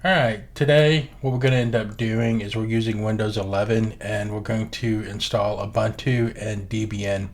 Alright, today what we're going to end up doing is we're using Windows 11 and we're going to install Ubuntu and Debian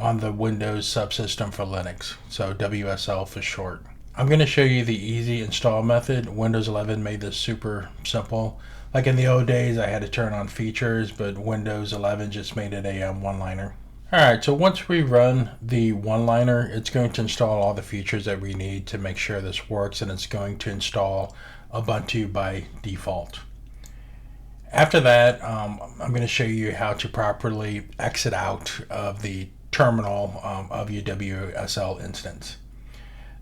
on the Windows Subsystem for Linux, so WSL for short. I'm going to show you the easy install method. Windows 11 made this super simple. Like in the old days I had to turn on features, but Windows 11 just made it a one-liner. Alright, so once we run the one-liner, it's going to install all the features that we need to make sure this works, and it's going to install Ubuntu by default. After that, I'm going to show you how to properly exit out of the terminal of your WSL instance.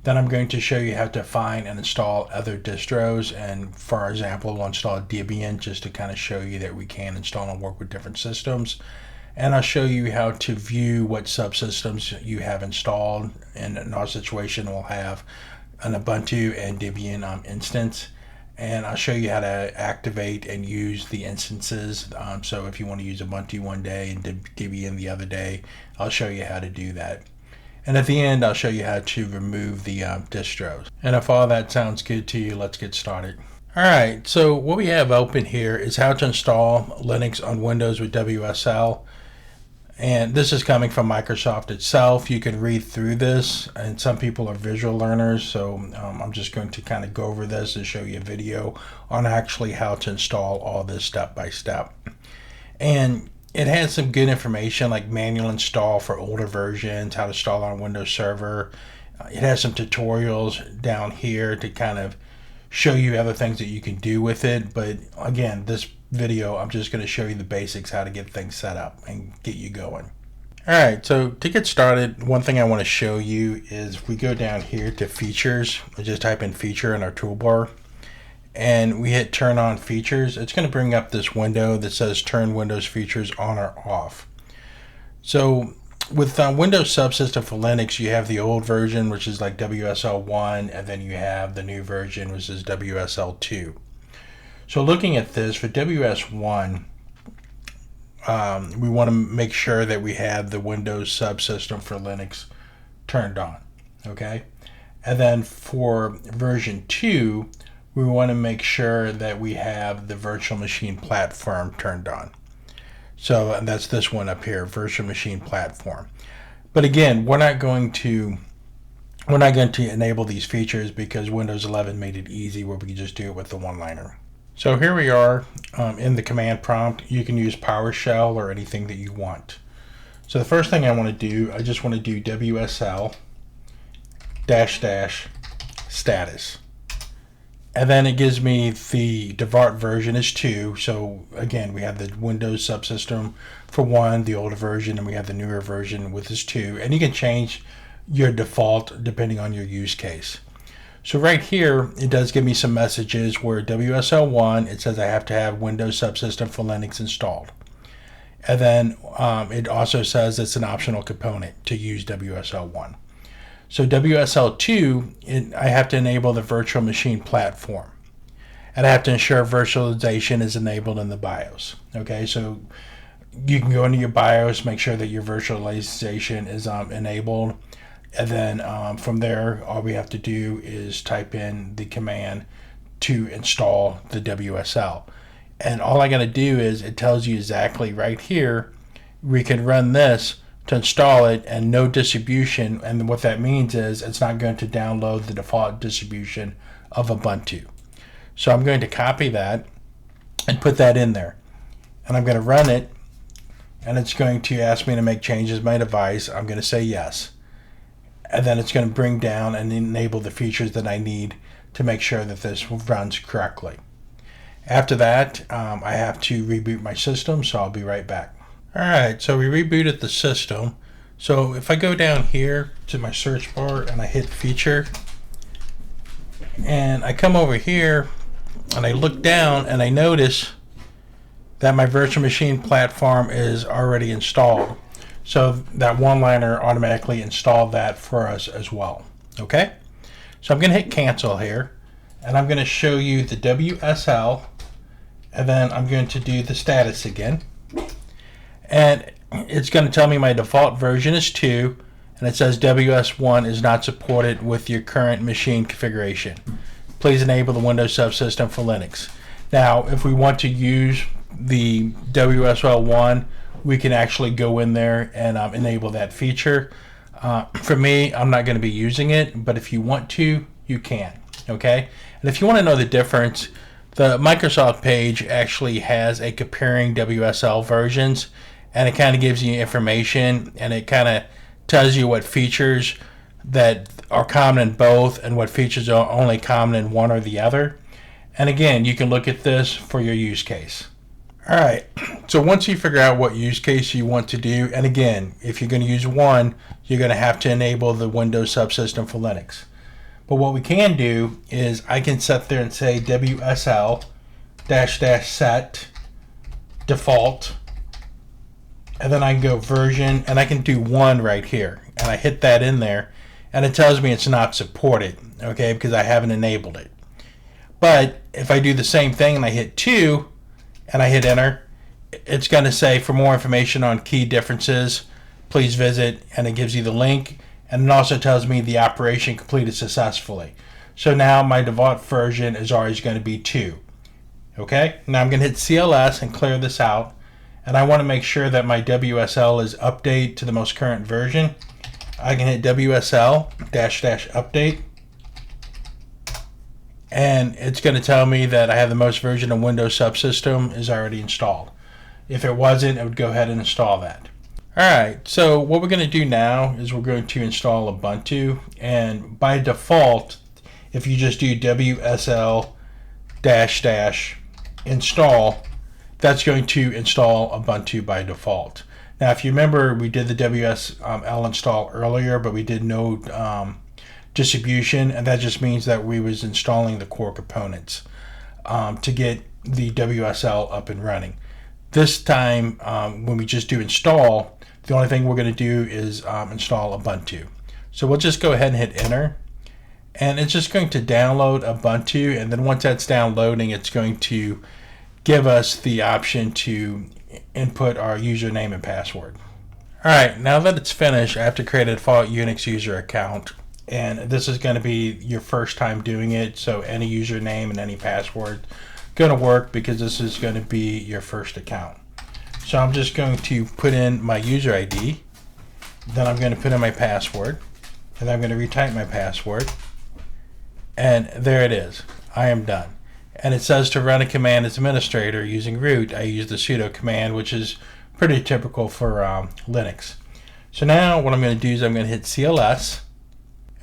Then I'm going to show you how to find and install other distros, and for example, we'll install Debian just to kind of show you that we can install and work with different systems. And I'll show you how to view what subsystems you have installed. And in our situation, we'll have an Ubuntu and Debian instance. And I'll show you how to activate and use the instances. So if you want to use Ubuntu one day and Debian the other day, I'll show you how to do that. And at the end, I'll show you how to remove the distros. And if all that sounds good to you, let's get started. Alright, so what we have open here is how to install Linux on Windows with WSL. And this is coming from Microsoft itself. You can read through this, and some people are visual learners, so I'm just going to kind of go over this and show you a video on actually how to install all this step by step. And it has some good information like manual install for older versions, how to install on Windows Server. It has some tutorials down here to kind of show you other things that you can do with it, but again, this video I'm just going to show you the basics, how to get things set up and get you going. Alright, so to get started, one thing I want to show you is if we go down here to features, we just type in feature in our toolbar and we hit turn on features. It's going to bring up this window that says turn Windows features on or off. So with Windows Subsystem for Linux, you have the old version, which is like WSL 1, and then you have the new version, which is WSL 2. So looking at this, for WS1, we want to make sure that we have the Windows Subsystem for Linux turned on, okay? And then for version 2, we want to make sure that we have the virtual machine platform turned on. So and that's this one up here, virtual machine platform. But again, we're not going to enable these features because Windows 11 made it easy where we can just do it with the one-liner. So here we are in the command prompt. You can use PowerShell or anything that you want. So the first thing I want to do, I just want to do WSL -- status. And then it gives me the default version is 2. So again, we have the Windows Subsystem for 1, the older version, and we have the newer version with this 2. And you can change your default depending on your use case. So right here, it does give me some messages where WSL1, it says I have to have Windows Subsystem for Linux installed. And then it also says it's an optional component to use WSL1. So WSL2, I have to enable the virtual machine platform. And I have to ensure virtualization is enabled in the BIOS. Okay, so you can go into your BIOS, make sure that your virtualization is enabled. And then from there, all we have to do is type in the command to install the WSL. And all I got to do is it tells you exactly right here, we can run this to install it and no distribution. And what that means is it's not going to download the default distribution of Ubuntu. So I'm going to copy that and put that in there. And I'm going to run it. And it's going to ask me to make changes to my device. I'm going to say yes. And then it's going to bring down and enable the features that I need to make sure that this runs correctly. After that, I have to reboot my system, so I'll be right back. Alright, so we rebooted the system. So if I go down here to my search bar and I hit feature, and I come over here and I look down and I notice that my virtual machine platform is already installed. So that one-liner automatically installed that for us as well. Okay? So I'm going to hit cancel here, and I'm going to show you the WSL, and then I'm going to do the status again. And it's going to tell me my default version is 2, and it says WS1 is not supported with your current machine configuration. please enable the Windows subsystem for Linux. Now, if we want to use the WSL 1, we can actually go in there and enable that feature. For me, I'm not going to be using it, but if you want to, you can. Okay? And if you want to know the difference, the Microsoft page actually has a comparing WSL versions, and it kind of gives you information, and it kind of tells you what features that are common in both and what features are only common in one or the other. And again, you can look at this for your use case. All right, so once you figure out what use case you want to do, and again, if you're going to use one, you're going to have to enable the Windows subsystem for Linux. But what we can do is I can sit there and say WSL --set default, and then I can go version, and I can do 1 right here, and I hit that in there, and it tells me it's not supported, okay, because I haven't enabled it. But if I do the same thing and I hit 2 and I hit enter, it's going to say for more information on key differences, please visit, and it gives you the link, and it also tells me the operation completed successfully. So now my default version is always going to be 2. Okay, now I'm going to hit CLS and clear this out, and I want to make sure that my WSL is update to the most current version. I can hit WSL --update, and it's going to tell me that I have the most version of Windows subsystem is already installed. If it wasn't, it would go ahead and install that. Alright, so what we're going to do now is we're going to install Ubuntu, and by default, if you just do WSL -- install, that's going to install Ubuntu by default. Now, if you remember, we did the WSL install earlier, but we did no distribution, and that just means that we was installing the core components to get the WSL up and running. This time, when we just do install, the only thing we're going to do is install Ubuntu. So we'll just go ahead and hit enter, and it's just going to download Ubuntu, and then once that's downloading, it's going to give us the option to input our username and password. Alright, now that it's finished, I have to create a default Unix user account, and this is going to be your first time doing it, so any username and any password going to work because this is going to be your first account. So I'm just going to put in my user ID, then I'm going to put in my password, and I'm going to retype my password, and there it is. I am done. And it says to run a command as administrator using root, I use the sudo command, which is pretty typical for Linux. So now what I'm going to do is I'm going to hit CLS.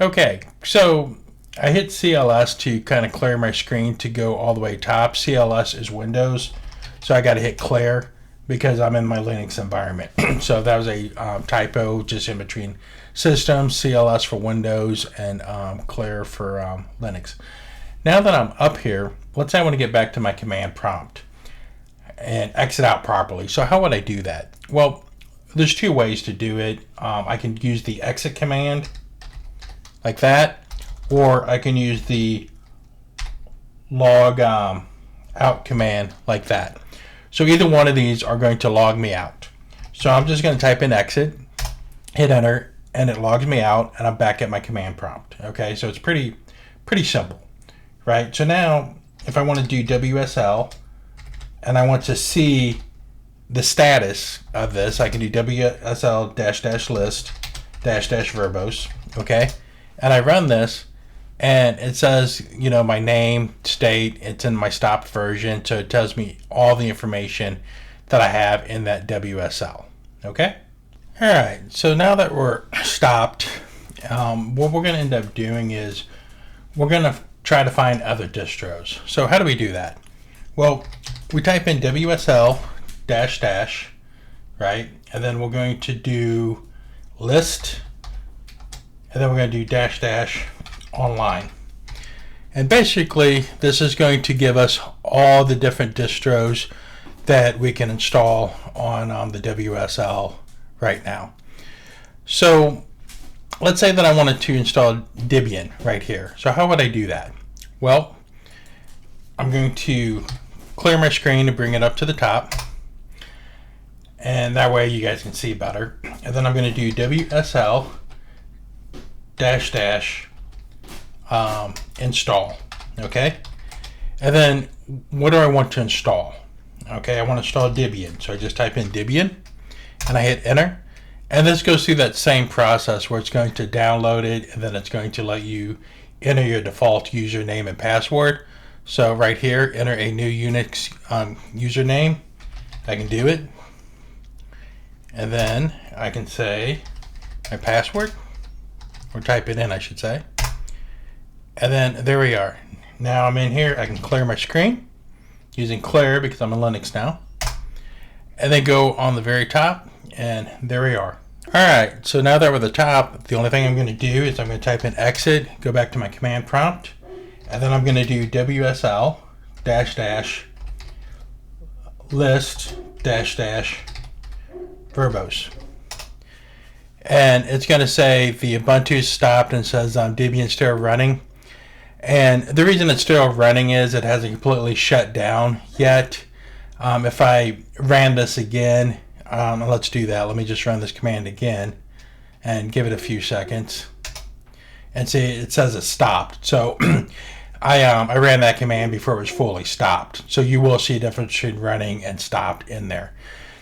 Okay, so I hit CLS to kind of clear my screen to go all the way top. CLS is Windows, so I got to hit clear because I'm in my Linux environment. So that was a typo just in between systems, CLS for Windows and clear for Linux. Now that I'm up here, let's say I want to get back to my command prompt and exit out properly. So how would I do that? Well, there's two ways to do it. I can use the exit command like that, or I can use the log out command like that. So either one of these are going to log me out. So I'm just going to type in exit, hit enter, and it logs me out, and I'm back at my command prompt. Okay, so it's pretty simple, right? So now if I want to do WSL and I want to see the status of this, I can do WSL --list --verbose, okay? And I run this, and it says, you know, my name, state, it's in my stopped version, so it tells me all the information that I have in that WSL, okay? All right, so now that we're stopped, what we're going to end up doing is we're going to try to find other distros. So how do we do that? Well, we type in WSL --, right? And then we're going to do list, and then we're going to do -- online. And basically, this is going to give us all the different distros that we can install on the WSL right now. So let's say that I wanted to install Debian right here. So how would I do that? Well, I'm going to clear my screen and bring it up to the top, and that way you guys can see better. And then I'm going to do WSL -- install. Okay, and then what do I want to install? Okay, I want to install Debian, so I just type in Debian and I hit enter, and this goes through that same process where it's going to download it and then it's going to let you enter your default username and password. So right here, enter a new Unix username. I can do it, and then I can say my password, or type it in I should say, and then there we are. Now I'm in here, I can clear my screen using clear because I'm in Linux now, and then go on the very top, and there we are. Alright, so now that we're at the top, the only thing I'm going to do is I'm going to type in exit, go back to my command prompt, and then I'm going to do WSL list verbose. And it's going to say the Ubuntu stopped and says Debian still running. And the reason it's still running is it hasn't completely shut down yet. If I ran this again, let's do that. Let me just run this command again and give it a few seconds. And see, it says it stopped. So I ran that command before it was fully stopped. So you will see a difference between running and stopped in there.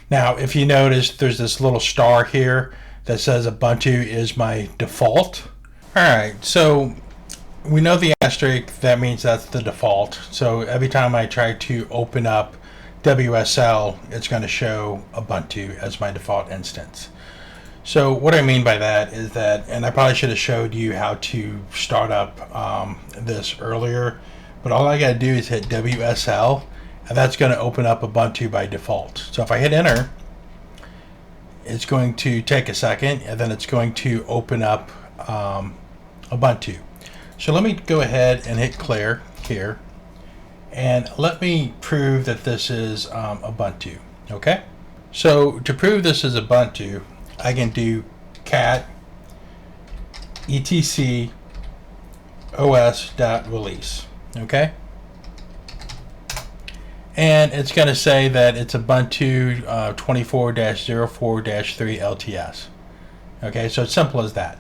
Now, if you notice, there's this little star here that says Ubuntu is my default. All right, so we know the asterisk, that means that's the default. So every time I try to open up WSL, it's going to show Ubuntu as my default instance. So what I mean by that is that, and I probably should have showed you how to start up this earlier, but all I got to do is hit WSL, and that's going to open up Ubuntu by default. So if I hit enter, it's going to take a second, and then it's going to open up Ubuntu. So let me go ahead and hit clear here, and let me prove that this is Ubuntu. Okay, so to prove this is Ubuntu, I can do cat etc os.release. Okay, and it's going to say that it's Ubuntu 24-04-3 LTS. Okay, so it's simple as that.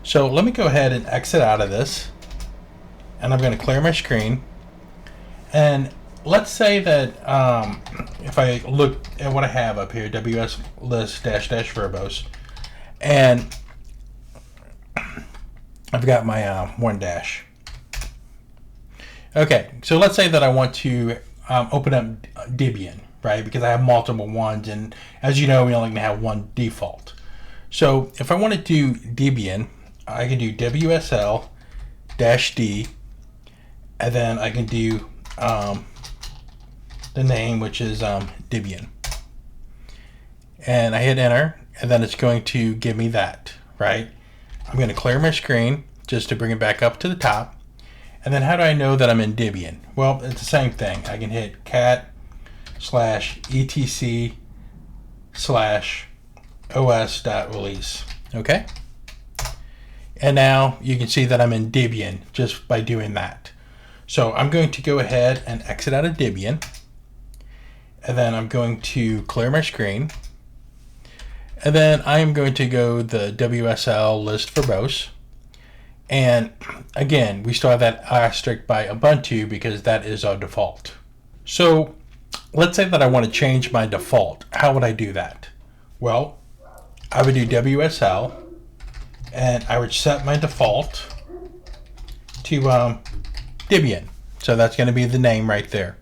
So let me go ahead and exit out of this, and I'm going to clear my screen. And let's say that if I look at what I have up here, ws list -- verbose, and I've got my one dash. Okay, so let's say that I want to open up Debian, right? Because I have multiple ones, and as you know, we only have one default. So if I want to do Debian, I can do WSL -d, and then I can do the name, which is Debian, and I hit enter, and then it's going to give me that, right? I'm going to clear my screen just to bring it back up to the top, and then how do I know that I'm in Debian? Well, it's the same thing. I can hit cat /etc /os.release. Okay, and now you can see that I'm in Debian just by doing that. So I'm going to go ahead and exit out of Debian, and then I'm going to clear my screen, and then I'm going to go the WSL list verbose, and again we still have that asterisk by Ubuntu because that is our default. So let's say that I want to change my default. How would I do that? Well, I would do WSL, and I would set my default to Debian. So that's going to be the name right there.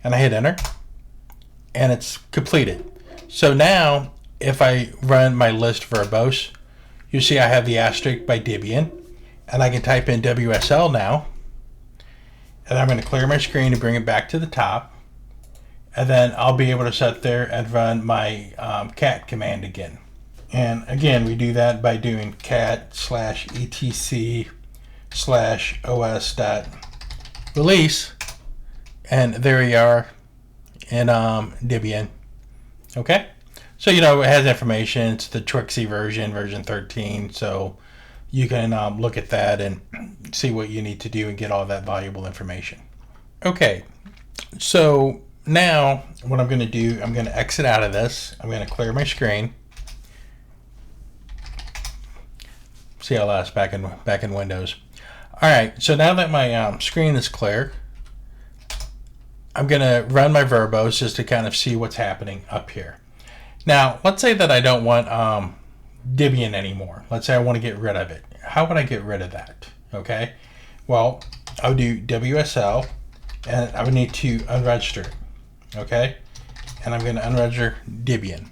And I hit enter, and it's completed. So now if I run my list verbose, you see I have the asterisk by Debian, and I can type in WSL now, and I'm going to clear my screen to bring it back to the top, and then I'll be able to sit there and run my cat command again. And again, we do that by doing cat /etc /os.release, and there we are in Debian. Okay, so you know it has information. It's the Trixie version 13, so you can look at that and see what you need to do and get all that valuable information. Okay, so now what I'm going to do, I'm going to exit out of this. I'm going to clear my screen. CLS back in Windows. Alright, so now that my screen is clear, I'm going to run my verbose just to kind of see what's happening up here. Now, let's say that I don't want Debian anymore. Let's say I want to get rid of it. How would I get rid of that? Okay, well, I would do WSL, and I would need to unregister it. Okay, and I'm going to unregister Debian.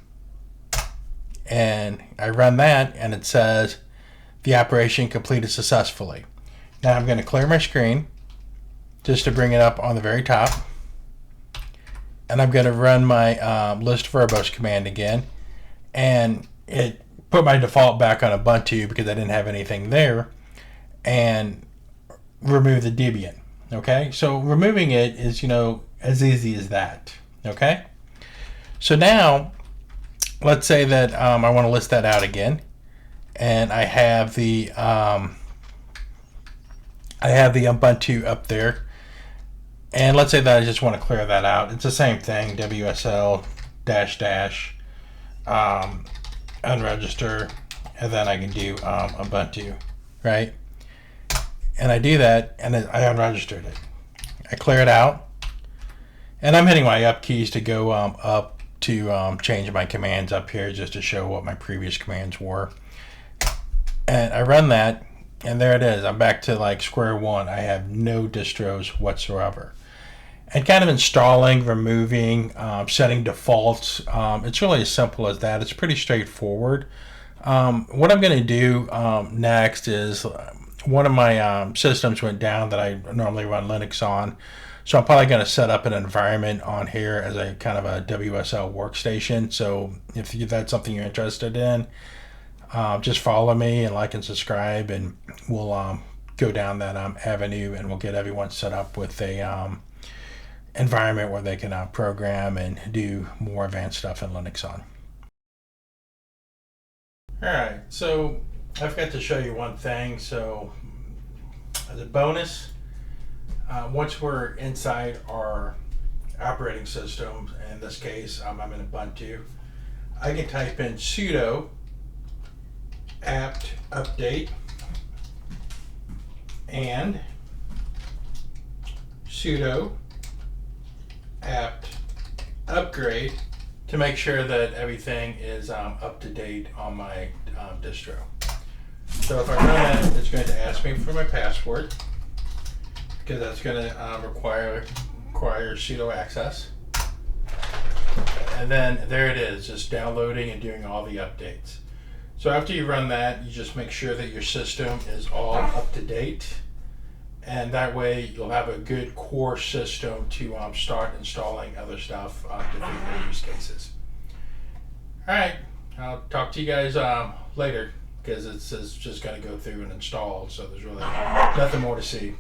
And I run that, and it says the operation completed successfully. Now I'm going to clear my screen just to bring it up on the very top. And I'm going to run my list verbose command again. And it put my default back on Ubuntu because I didn't have anything there. And remove the Debian. Okay, so removing it is, as easy as that. Okay, so now let's say that I want to list that out again. And I have the Ubuntu up there, and let's say that I just want to clear that out. It's the same thing, WSL -- unregister, and then I can do Ubuntu, right? And I do that, and I unregistered it. I clear it out, and I'm hitting my up keys to go up to change my commands up here just to show what my previous commands were. And I run that, and there it is. I'm back to like square one. I have no distros whatsoever. And kind of installing, removing, setting defaults. It's really as simple as that. It's pretty straightforward. What I'm going to do next is one of my systems went down that I normally run Linux on. So I'm probably going to set up an environment on here as a kind of a WSL workstation. So if that's something you're interested in, just follow me and like and subscribe, and we'll go down that avenue, and we'll get everyone set up with a environment where they can program and do more advanced stuff in Linux on. Alright, so I've got to show you one thing. So as a bonus, once we're inside our operating system, in this case I'm in Ubuntu, I can type in sudo apt update and sudo apt upgrade to make sure that everything is up to date on my distro. So if I run that, it's going to ask me for my password because that's going to require sudo access. And then there it is, just downloading and doing all the updates. So after you run that, you just make sure that your system is all up to date, and that way you'll have a good core system to start installing other stuff to fit your use cases. All right, I'll talk to you guys later because it's just going to go through and install, so there's really nothing more to see.